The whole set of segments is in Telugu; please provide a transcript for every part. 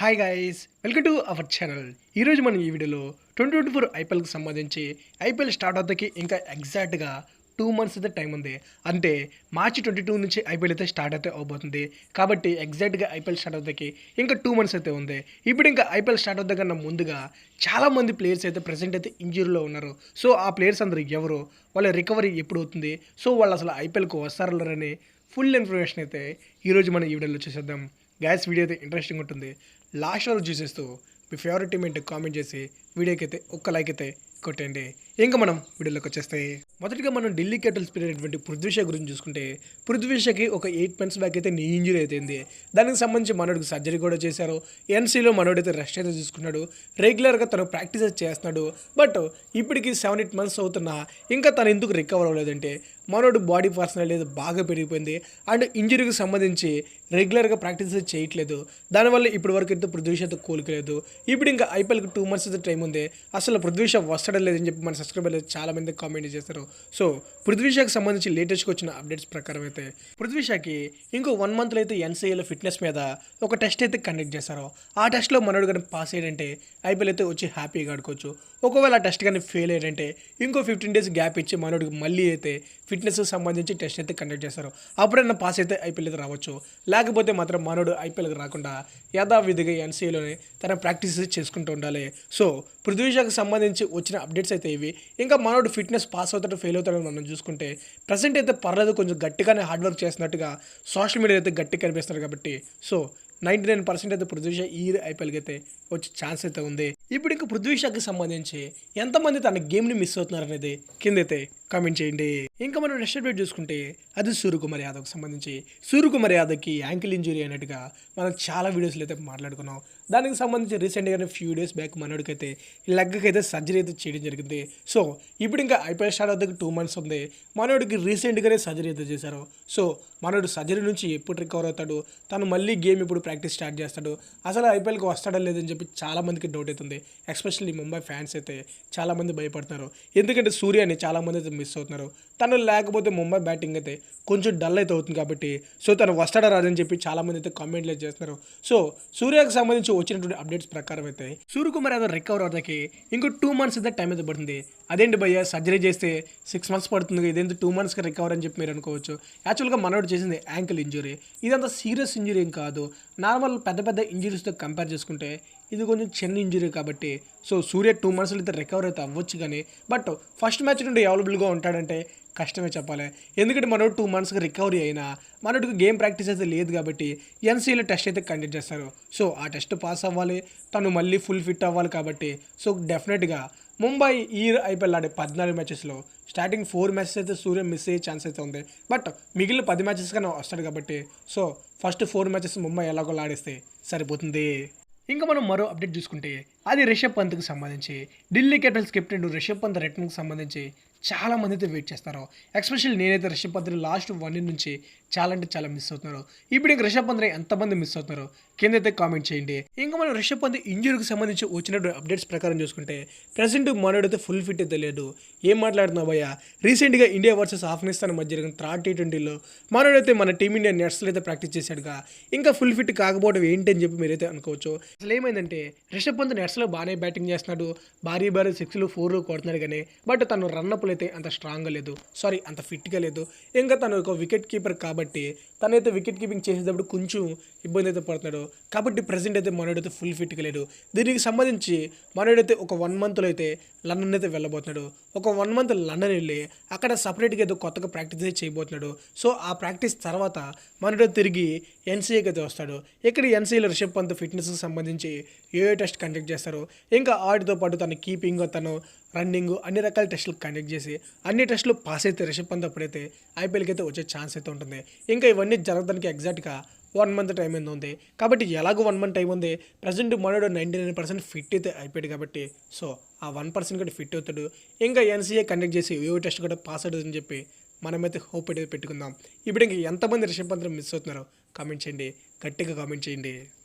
Hi guys, welcome to our channel. ఈరోజు మనం ఈ వీడియోలో 2024 ఐపీఎల్కి సంబంధించి ఐపీఎల్ స్టార్ట్ అవుతాకి ఇంకా ఎగ్జాక్ట్గా 2 months అయితే టైం ఉంది. అంటే మార్చి 22 నుంచి ఐపీఎల్ అయితే స్టార్ట్ అయితే అవబోతుంది. కాబట్టి ఎగ్జాక్ట్గా ఐపీఎల్ స్టార్ట్ అవుతాకి ఇంకా 2 months అయితే ఉంది. ఇప్పుడు ఇంకా ఐపీఎల్ స్టార్ట్ అవుతా కన్నా ముందుగా చాలామంది ప్లేయర్స్ అయితే ప్రెసెంట్ అయితే ఇంజురీలో ఉన్నారు. సో ఆ ప్లేయర్స్ అందరూ ఎవరు, వాళ్ళ రికవరీ ఎప్పుడు అవుతుంది, సో వాళ్ళు అసలు ఐపీఎల్కి వస్తారని ఫుల్ ఇన్ఫర్మేషన్ అయితే ఈరోజు మనం ఈ వీడియోలో చూసేద్దాం. గ్యాస్ వీడియో అయితే ఇంట్రెస్టింగ్ ఉంటుంది. లాస్ట్ వరకు చూసేస్తూ మీ ఫేవరెట్ టీమ్ ఏంటో కామెంట్ చేసి వీడియోకి అయితే ఒక్క లైక్ అయితే కొట్టండి. ఇంకా మనం వీడియోలోకి వచ్చేస్తాయి. మొదటిగా మనం ఢిల్లీ క్యాపిటల్స్ ప్లేయర్ పృథ్వీ షా గురించి చూసుకుంటే, పృథ్వీ షాకి ఒక 8 months బ్యాక్ అయితే నీ ఇంజరీ అయిపోయింది. దానికి సంబంధించి మనోడికి సర్జరీ కూడా చేశారు. ఎన్సీలో మనోడైతే రెస్ట్ అయితే తీసుకున్నాడు. రెగ్యులర్గా తను ప్రాక్టీస్ చేస్తున్నాడు. బట్ ఇప్పటికి 7-8 months అవుతున్నా ఇంకా తను ఎందుకు రికవర్ అవ్వలేదంటే, మనోడు బాడీ పర్సనాలిటీ అయితే బాగా పెరిగిపోయింది. అండ్ ఇంజరీకి సంబంధించి రెగ్యులర్గా ప్రాక్టీస్ చేయట్లేదు. దానివల్ల ఇప్పటి వరకు అయితే పృథ్వీ షా అయితే కోలుకోలేదు. ఇప్పుడు ఇంకా ఐపీఎల్కి 2 months అయితే టైం ఉంది. అసలు పృథ్వీ షా వస్తాడో లేదని చెప్పి మన సబ్స్క్రైబర్లు చాలా మంది కామెంట్ చేస్తారు. సో పృథ్వీ షాకి సంబంధించి లేటెస్ట్గా వచ్చిన అప్డేట్స్ ప్రకారం అయితే పృథ్వీ షాకి ఇంకో 1 monthలో అయితే ఎన్సీఏలో ఫిట్నెస్ మీద ఒక టెస్ట్ అయితే కండక్ట్ చేస్తారు. ఆ టెస్ట్లో మనోడు కానీ పాస్ అయ్యాడంటే ఐపీఎల్ అయితే వచ్చి హ్యాపీగా ఆడుకోవచ్చు. ఒకవేళ ఆ టెస్ట్ కానీ ఫెయిల్ అయ్యాడంటే ఇంకో 15 days గ్యాప్ ఇచ్చి మనోడికి మళ్ళీ అయితే ఫిట్నెస్కి సంబంధించి టెస్ట్ అయితే కండక్ట్ చేస్తారు. అప్పుడైనా పాస్ అయితే ఐపీఎల్ అయితే రావచ్చు. లేకపోతే మాత్రం మనోడు ఐపీఎల్కి రాకుండా యథావిధిగా ఎన్సీఏలోనే తన ప్రాక్టీస్ చేసుకుంటూ ఉండాలి. సో పృథ్వీ షాకి సంబంధించి వచ్చిన అప్డేట్స్ అయితే ఇవి. ఇంకా మనోడు ఫిట్నెస్ పాస్ అవుతాడు ఫెయిల్ అవుతాడని మనం చూసుకుంటే ప్రజెంట్ అయితే పర్లేదు, కొంచెం గట్టిగానే హార్డ్ వర్క్ చేస్తున్నట్టుగా సోషల్ మీడియా అయితే గట్టిగా కనిపిస్తున్నారు. కాబట్టి సో 99% అయితే పృథ్వీ షా ఈ ఐపీఎల్కి అయితే వచ్చే ఛాన్స్ అయితే ఉంది. ఇప్పుడు ఇంకా పృథ్వీ షాకి సంబంధించి ఎంతమంది తన గేమ్ని మిస్ అవుతున్నారు అనేది కిందైతే కామెంట్ చేయండి. ఇంకా మనం నెక్స్ట్ అప్డేట్ చూసుకుంటే అది సూర్యకుమార్ యాదవ్కి సంబంధించి. సూర్యకుమార్ యాదవ్కి యాంకిల్ ఇంజురీ అయినట్టుగా మనం చాలా వీడియోస్లో అయితే మాట్లాడుకున్నాం. దానికి సంబంధించి రీసెంట్గానే ఫ్యూ డేస్ బ్యాక్ మనోడికైతే లెగ్కి అయితే సర్జరీ అయితే చేయడం జరిగింది. సో ఇప్పుడు ఇంకా ఐపీఎల్ స్టార్ట్ అవుతాకి 2 months ఉంది. మనోడికి రీసెంట్గానే సర్జరీ అయితే చేశారు. సో మనోడు సర్జరీ నుంచి ఎప్పుడు రికవర్ అవుతాడు, తను మళ్ళీ గేమ్ ఇప్పుడు ప్రాక్టీస్ స్టార్ట్ చేస్తాడు, అసలు ఐపీఎల్కి వస్తాడా లేదని చెప్పి చాలామందికి డౌట్ అవుతుంది. ఎస్పెషల్లీ ముంబై ఫ్యాన్స్ అయితే చాలామంది భయపడుతున్నారు. ఎందుకంటే సూర్యని చాలామంది అయితే మిస్ అవుతున్నారు. తను లేకపోతే ముంబై బ్యాటింగ్ అయితే కొంచెం డల్ అయితే అవుతుంది. కాబట్టి సో తను వస్తాడా రాదని చెప్పి చాలామంది అయితే కామెంట్లు చేస్తున్నారు. సో సూర్యకి సంబంధించి వచ్చినటువంటి అప్డేట్స్ ప్రకారం అయితే సూర్యకుమార్ యాదవ్ రికవర్ అవుతాకి ఇంకో 2 months అయితే టైం అయితే పడుతుంది. అదేంటి భయ్య, సర్జరీ చేస్తే 6 months పడుతుంది, ఇదేంటి 2 monthsకి రికవర్ అని చెప్పి మీరు అనుకోవచ్చు. యాక్చువల్గా మనోడు చేసింది యాంకిల్ ఇంజురీ. ఇదంతా సీరియస్ ఇంజురీ ఏం కాదు. నార్మల్ పెద్ద పెద్ద ఇంజురీస్తో కంపేర్ చేసుకుంటే ఇది కొంచెం చిన్న ఇంజురీ. కాబట్టి సో సూర్య 2 monthsలో అయితే రికవర్ అయితే అవ్వచ్చు. కానీ బట్ ఫస్ట్ మ్యాచ్ నుండి అవైలబుల్గా ఉంటాడంటే కష్టమే చెప్పాలి. ఎందుకంటే మనోడు 2 monthsకి రికవరీ అయినా మనోడికి గేమ్ ప్రాక్టీస్ అయితే లేదు. కాబట్టి ఎన్సీలో టెస్ట్ అయితే కండక్ట్ చేస్తారు. సో ఆ టెస్ట్ పాస్ అవ్వాలి, తను మళ్ళీ ఫుల్ ఫిట్ అవ్వాలి. కాబట్టి సో డెఫినెట్గా ముంబై ఈ ఐపీఎల్ ఆడే 14 matchesలో స్టార్టింగ్ 4 matches అయితే సూర్య మిస్ అయ్యే ఛాన్స్ అయితే ఉంది. బట్ మిగిలిన 10 matches కన్నా వస్తాడు. కాబట్టి సో ఫస్ట్ 4 matches ముంబై ఎలాగో ఆడేస్తే సరిపోతుంది. ఇంకా మనం మరో అప్డేట్ చూసుకుంటే అది రిషబ్ పంత్కి సంబంధించి. ఢిల్లీ క్యాపిటల్స్ కెప్టెన్ రిషబ్ పంత్ రిటర్న్కి సంబంధించి చాలామంది అయితే వెయిట్ చేస్తారు. ఎస్పెషల్లీ నేనైతే రిషబ్ పంత్ని లాస్ట్ 1 year నుంచి చాలా అంటే చాలా మిస్ అవుతున్నారు. ఇప్పుడు ఇంకా రిషబ్ పంత్ని ఎంతమంది మిస్ అవుతున్నారు కింద అయితే కామెంట్ చేయండి. ఇంకా మనం రిషబ్ పంత్ ఇంజురీకి సంబంధించి వచ్చినటువంటి అప్డేట్స్ ప్రకారం చూసుకుంటే ప్రజెంట్ మనోడైతే ఫుల్ ఫిట్ అయితే లేదు. ఏం మాట్లాడుతున్నావు భయ్య, రీసెంట్గా ఇండియా వర్సెస్ ఆఫ్ఘనిస్తాన్ మధ్య జరిగిన థర్డ్ T20లో మనోడైతే మన టీమిండియా నెట్స్లో అయితే ప్రాక్టీస్ చేశాడుగా. ఇంకా ఫుల్ ఫిట్ కాకపోవడం ఏంటి అని చెప్పి మీరైతే అనుకోవచ్చు. అసలు ఏమైందంటే రిషబ్ పంత్ నెట్స్లో బాగానే బ్యాటింగ్ చేస్తున్నాడు, భారీ 6లు 4లు కొడుతున్నాడు. కానీ బట్ తను రన్నప్లు అయితే అంత స్ట్రాంగ్గా లేదు, అంత ఫిట్గా లేదు. ఇంకా తను ఒక వికెట్ కీపర్ కాబట్టి తనైతే వికెట్ కీపింగ్ చేసేటప్పుడు కొంచెం ఇబ్బంది అయితే పడుతున్నాడు. కాబట్టి ప్రజెంట్ అయితే మనోడైతే ఫుల్ ఫిట్గా లేడు. దీనికి సంబంధించి మనోడైతే ఒక 1 monthలో అయితే లండన్ అయితే వెళ్ళబోతున్నాడు. ఒక 1 month లండన్ వెళ్ళి అక్కడ సపరేట్గా ఏదో కొత్తగా ప్రాక్టీస్ అయితే చేయబోతున్నాడు. సో ఆ ప్రాక్టీస్ తర్వాత మనోడు తిరిగి ఎన్సీఏకి అయితే వస్తాడు. ఇక్కడ ఎన్సీఏలో రిషబ్ పంత్ ఫిట్నెస్కి సంబంధించి ఏ టెస్ట్ కండక్ట్ చేస్తారు, ఇంకా వాటితో పాటు తన కీపింగ్, తను రన్నింగ్, అన్ని రకాల టెస్టులు కండక్ట్ చేసి అన్ని టెస్టులు పాస్ అయితే రిషబ్ పంత్ అప్పుడైతే ఐపీఎల్కి అయితే వచ్చే ఛాన్స్ అయితే ఉంటుంది. ఇంకా ఇవన్నీ జరగడానికి ఎగ్జాక్ట్గా 1 month టైం అయితే ఉంది. కాబట్టి ఎలాగో 1 month టైం ఉంది. ప్రజెంట్ మనోడు 99% ఫిట్ అయితే అయిపోయాడు. కాబట్టి సో ఆ 1% కూడా ఫిట్ అవుతాడు. ఇంకా ఎన్సీఏ కండక్ట్ చేసి ఏ టెస్ట్ కూడా పాస్ అవుతుందని చెప్పి మనమైతే హోప్ అయితే పెట్టుకుందాం. ఇప్పుడు ఇంకా ఎంతమంది రిషబ్ పంత్ని మిస్ అవుతున్నారో కామెంట్ చేయండి, గట్టిగా కామెంట్ చేయండి.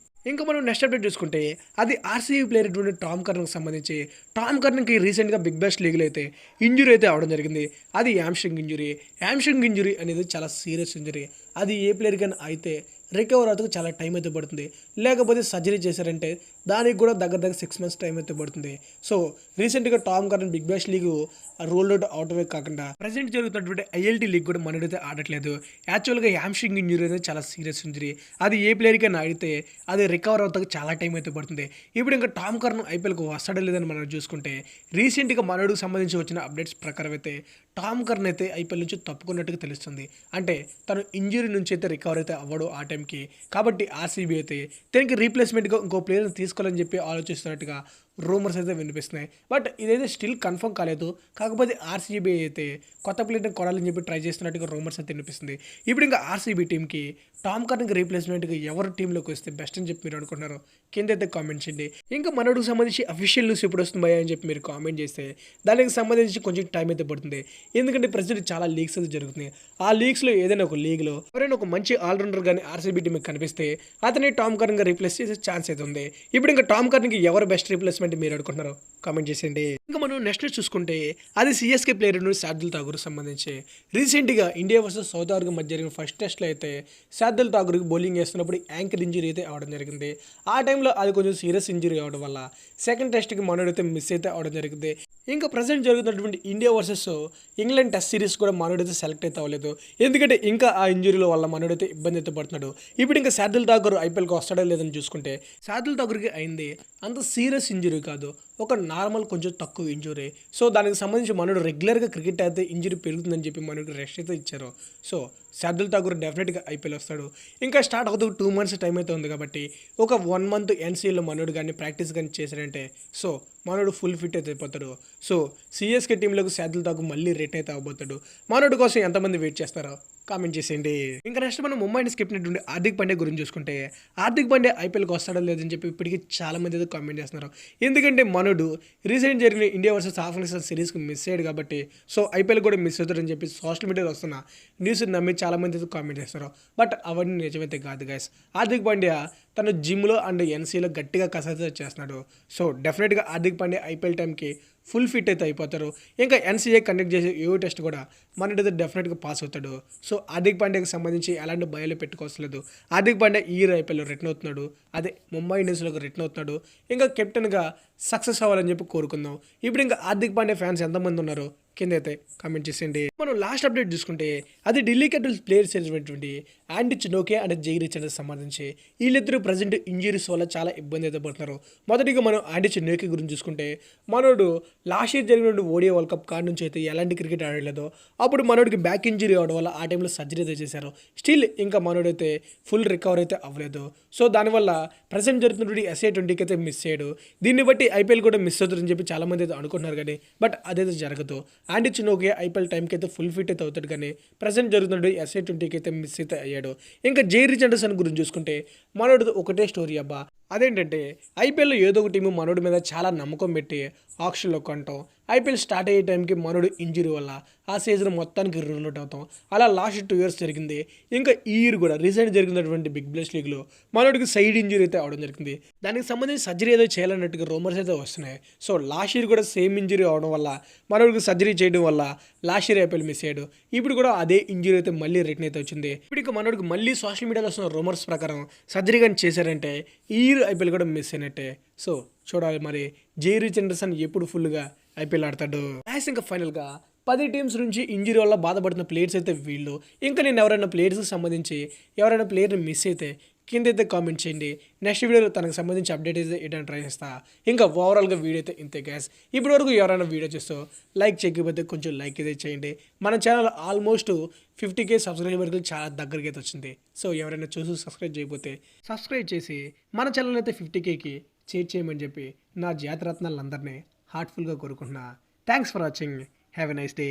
ఇంకా మనం నెక్స్ట్ అప్డేట్ చూసుకుంటే అది ఆర్సీబీ ప్లేయర్ టామ్ కర్న్కి సంబంధించి. టామ్ కర్న్కి రీసెంట్గా బిగ్ బాష్ లీగ్లో అయితే ఇంజురీ అయితే అవడం జరిగింది. అది హ్యామ్స్ట్రింగ్ ఇంజురీ. హ్యామ్స్ట్రింగ్ ఇంజురీ అనేది చాలా సీరియస్ ఇంజురీ. అది ఏ ప్లేయర్ కానీ అయితే రికవర్ అవుతూ చాలా టైం అయితే పడుతుంది. లేకపోతే సర్జరీ చేశారంటే దానికి కూడా దగ్గర దగ్గర 6 మంత్స్ టైం అయితే పడుతుంది. సో రీసెంట్గా Tom Curran Big Bash League ruled out అవటమే కాకుండా ప్రజెంట్ జరుగుతున్నటువంటి ఐఎల్టీ లీగ్ కూడా మనడైతే ఆడట్లేదు. యాక్చువల్గా హ్యామ్స్ట్రింగ్ ఇంజరీ అనేది చాలా సీరియస్ ఇంజరీ. అది ఏ ప్లేయర్కైనా ఆడితే అది రికవర్ అవుతానికి చాలా టైం అయితే పడుతుంది. ఇప్పుడు ఇంకా టామ్ కర్న్ ఐపీఎల్కి వస్తాడో లేదని మనం చూసుకుంటే రీసెంట్గా మనోడికి సంబంధించి వచ్చిన అప్డేట్స్ ప్రకారం అయితే టామ్ కర్న్ అయితే ఐపీఎల్ నుంచి తప్పుకున్నట్టుగా తెలుస్తుంది. అంటే తను ఇంజరీ నుంచి అయితే రికవర్ అయితే అవ్వడు ఆ టైంకి. కాబట్టి ఆర్సీబీ అయితే తనకి రీప్లేస్మెంట్గా ఇంకో ప్లేయర్ని తీసుకోవాలని చెప్పి ఆలోచిస్తున్నట్టుగా రూమర్స్ అయితే వినిపిస్తున్నాయి. బట్ ఇదైతే స్టిల్ కన్ఫర్మ్ కాలేదు. కాకపోతే ఆర్సీబీ అయితే కొత్త ప్లేయర్ని కొనాలని చెప్పి ట్రై చేస్తున్నట్టుగా రూమర్స్ అయితే వినిపిస్తుంది. ఇప్పుడు ఇంకా ఆర్సీబీ టీంకి టామ్ కర్న్కి రీప్లేస్మెంట్గా ఎవరు టీంలోకి వస్తే బెస్ట్ అని చెప్పి మీరు అనుకుంటున్నారు కింద అయితే కామెంట్ చేయండి. ఇంకా మనోడికి సంబంధించి అఫీషియల్ న్యూస్ ఎప్పుడు వస్తుంది అని చెప్పి మీరు కామెంట్ చేస్తే దానికి సంబంధించి కొంచెం టైం అయితే పడుతుంది. ఎందుకంటే ప్రజెంట్ చాలా లీగ్స్ అయితే జరుగుతున్నాయి. ఆ లీగ్స్లో ఏదైనా ఒక లీగ్లో ఎవరైనా ఒక మంచి ఆల్రౌండర్ కానీ ఆర్సీబీ టీంకి కనిపిస్తే అతని టామ్ కర్న్గా రీప్లేస్ చేసే ఛాన్స్ అయితే ఉంది. ఇప్పుడు ఇంకా టామ్ కర్న్కి ఎవరు బెస్ట్ రీప్లేస్మెంట్ మీరు అనుకుంటున్నారు కామెంట్ చేసేయండి. ఇంకా మనం నెక్స్ట్ చూసుకుంటే అది సిఎస్కే ప్లేయర్ శార్దుల్ ఠాకూర్ సంబంధించి రీసెంట్గా ఇండియా వర్సెస్ సౌత్ ఆఫ్రికా మధ్య జరిగిన ఫస్ట్ టెస్ట్లో అయితే శార్దుల్ ఠాకూర్కి బౌలింగ్ వేస్తున్నప్పుడు యాంకిల్ ఇంజరీ అయితే అవడం జరిగింది. ఆ టైంలో అది కొంచెం సీరియస్ ఇంజరీ అవడం వల్ల సెకండ్ టెస్ట్కి మనోడైతే మిస్ అయితే అవడం జరిగింది. ఇంకా ప్రజెంట్ జరుగుతున్నటువంటి India versus England test series కూడా మనోడైతే సెలెక్ట్ అయితే అవ్వలేదు. ఎందుకంటే ఇంకా ఆ ఇంజరీల వల్ల మనోడైతే ఇబ్బంది అయితే పడుతున్నాడు. ఇప్పుడు ఇంకా శార్దుల్ ఠాకూర్ ఐపీఎల్కి వస్తాడో లేదని చూసుకుంటే శార్దుల్ ఠాకూర్కి అయింది అంత సీరియస్ ఇంజరీ కాదు, ఒక నార్మల్ కొంచెం తక్కువ ఇంజరీ. సో దానికి సంబంధించి మనోడు రెగ్యులర్గా క్రికెట్ అయితే ఇంజరీ పెరుగుతుందని చెప్పి మనోడికి రెస్ట్ అయితే ఇచ్చారు. సో శార్దుల్ ఠాకూర్ డెఫినెట్గా ఐపీఎల్ వస్తాడు. ఇంకా స్టార్ట్ అవుతూ 2 months టైం అయితే ఉంది కాబట్టి ఒక 1 month ఎన్సీఎల్లో మనోడు కానీ ప్రాక్టీస్ కానీ చేశారంటే సో మనోడు ఫుల్ ఫిట్ అయితే అయిపోతాడు. సో సిఎస్కే టీంలోకి శార్దుల్ ఠాకూర్ మళ్ళీ రిటైర్ అయితే అవబోతాడు. మనోడి కోసం ఎంతమంది వెయిట్ చేస్తారో కామెంట్ చేసేయండి. ఇంకా నెక్స్ట్ మనం ముంబై ఇండియన్స్ కెప్టెన్ హార్దిక్ పాండ్యా గురించి చూసుకుంటే హార్దిక్ పాండ్యా ఐపీఎల్కి వస్తాడో లేదని చెప్పి ఇప్పటికీ చాలా మంది అయితే కామెంట్ చేస్తున్నారు. ఎందుకంటే మనోడు రీసెంట్ జరిగిన ఇండియా వర్సెస్ ఆఫ్ఘనిస్తాన్ సిరీస్కి మిస్ అయ్యాడు కాబట్టి సో ఐపీఎల్ కూడా మిస్ అవుతాడని చెప్పి సోషల్ మీడియాలో వస్తున్న న్యూస్ నమ్మి చాలా మంది అయితే కామెంట్ చేస్తారు. బట్ అవన్నీ నిజమైతే కాదు గైస్. హార్దిక్ పాండ్యా తను జిమ్లో అండ్ ఎన్సీలో గట్టిగా కసరత్తు చేస్తున్నాడు. సో డెఫినెట్గా హార్దిక్ పాండ్యా ఐపీఎల్ టైంకి ఫుల్ ఫిట్ అయితే అయిపోతారు. ఇంకా ఎన్సీఏ కండక్ట్ చేసే ఏవో టెస్ట్ కూడా మనైతే డెఫినెట్గా పాస్ అవుతాడు. సో హార్దిక్ పాండ్యాకి సంబంధించి ఎలాంటి భయాలు పెట్టుకోవాల్సి లేదు. హార్దిక్ పాండ్యా ఈ ఐపీఎల్లో రిటర్న్ అవుతున్నాడు, అదే ముంబై ఇండియన్స్లోకి రిటర్న్ అవుతున్నాడు. ఇంకా కెప్టెన్గా సక్సెస్ అవ్వాలని చెప్పి కోరుకుందాం. ఇప్పుడు ఇంకా హార్దిక్ పాండ్యా ఫ్యాన్స్ ఎంతమంది ఉన్నారు కింద అయితే కామెంట్ చేసేయండి. మనం లాస్ట్ అప్డేట్ చూసుకుంటే అది ఢిల్లీ క్యాపిటల్స్ ప్లేయర్స్ అయినటువంటి ఆండీ చినోకే అండ్ జై రిచర్డ్కి సంబంధించి వీళ్ళిద్దరూ ప్రజెంట్ ఇంజరీస్ వల్ల చాలా ఇబ్బంది అయితే పడుతున్నారు. మొదటిగా మనం ఆండీ చినోకే గురించి చూసుకుంటే మనోడు లాస్ట్ ఇయర్ జరిగిన ఓడియా వరల్డ్ కప్ కాడ నుంచి అయితే ఎలాంటి క్రికెట్ ఆడలేదు. అప్పుడు మనోడికి బ్యాక్ ఇంజరీ అవడం వల్ల ఆ టైంలో సర్జరీ అయితే చేశారు. స్టిల్ ఇంకా మనోడైతే ఫుల్ రికవర్ అయితే అవ్వలేదు. సో దానివల్ల ప్రజెంట్ జరుగుతున్నటువంటి SA20కి అయితే మిస్ అయ్యాడు. దీన్ని బట్టి ఐపీఎల్ కూడా మిస్ అవుతుందని చెప్పి చాలామంది అయితే అనుకుంటున్నారు కానీ బట్ అదైతే జరగదు. ఆండీ చినోకే ఐపీఎల్ టైంకి అయితే ఫుల్ ఫిట్ అయితే అవుతాడు కానీ ప్రజెంట్ జరుగుతున్నటువంటి SA20కి అయితే మిస్ అయితే అయ్యాడు. ఇంకా జై రిచర్డ్సన్ గురించి చూసుకుంటే మనోడితో ఒకటే స్టోరీ అబ్బా. అదేంటంటే ఐపీఎల్లో ఏదో ఒక టీము మనోడి మీద చాలా నమ్మకం పెట్టి ఆక్షన్లో కొంటాం. ఐపీఎల్ స్టార్ట్ అయ్యే టైంకి మనోడు ఇంజరీ వల్ల ఆ సీజన్ మొత్తానికి రూల్ అవుట్ అవుతాం. అలా లాస్ట్ 2 years జరిగింది. ఇంకా ఈ ఇయర్ కూడా రీసెంట్ జరిగినటువంటి బిగ్ బ్యాష్ లీగ్లో మనోడికి సైడ్ ఇంజరీ అయితే అవడం జరిగింది. దానికి సంబంధించి సర్జరీ ఏదో చేయాలన్నట్టుగా రూమర్స్ అయితే వస్తున్నాయి. సో లాస్ట్ ఇయర్ కూడా సేమ్ ఇంజరీ అవడం వల్ల మనోడికి సర్జరీ చేయడం వల్ల లాస్ట్ ఇయర్ ఐపీఎల్ మిస్ అయ్యాడు. ఇప్పుడు కూడా అదే ఇంజరీ అయితే మళ్ళీ రిటర్న్ అయితే వచ్చింది. ఇప్పుడు ఇక మనోడికి మళ్ళీ సోషల్ మీడియాలో వస్తున్న రూమర్స్ ప్రకారం సర్జరీ కానీ చేశారంటే ఈ ఇయర్ ఐపీఎల్ కూడా మిస్ అయినట్టే. సో చూడాలి మరి జై రిచర్డ్సన్ ఎప్పుడు ఫుల్గా ఐపీఎల్ ఆడతాడు. ఇంకా ఫైనల్గా 10 teams నుంచి ఇంజరీ వల్ల బాధపడుతున్న ప్లేయర్స్ అయితే వీళ్ళు. ఇంకా నేను ఎవరైనా ప్లేయర్స్కి సంబంధించి ఎవరైనా ప్లేయర్ని మిస్ అయితే కింద అయితే కామెంట్ చేయండి. నెక్స్ట్ వీడియోలో తనకు సంబంధించి అప్డేట్ అయితే ఇవ్వడానికి ట్రై చేస్తా. ఇంకా ఓవరాల్గా వీడియో అయితే ఇంతే గ్యాస్. ఇప్పటి వరకు ఎవరైనా వీడియో చూస్తూ లైక్ చేయకపోతే కొంచెం లైక్ అయితే చేయండి. మన ఛానల్ ఆల్మోస్ట్ 50K సబ్స్క్రైబర్కి చాలా దగ్గరికి అయితే వచ్చింది. సో ఎవరైనా చూసి సబ్స్క్రైబ్ చేయకపోతే సబ్స్క్రైబ్ చేసి మన ఛానల్ అయితే 50Kకి చేయమని చెప్పి నా జాతరత్నాలందరినీ హార్ట్ఫుల్గా కోరుకుంటున్నా. Thanks for watching. Have a nice day.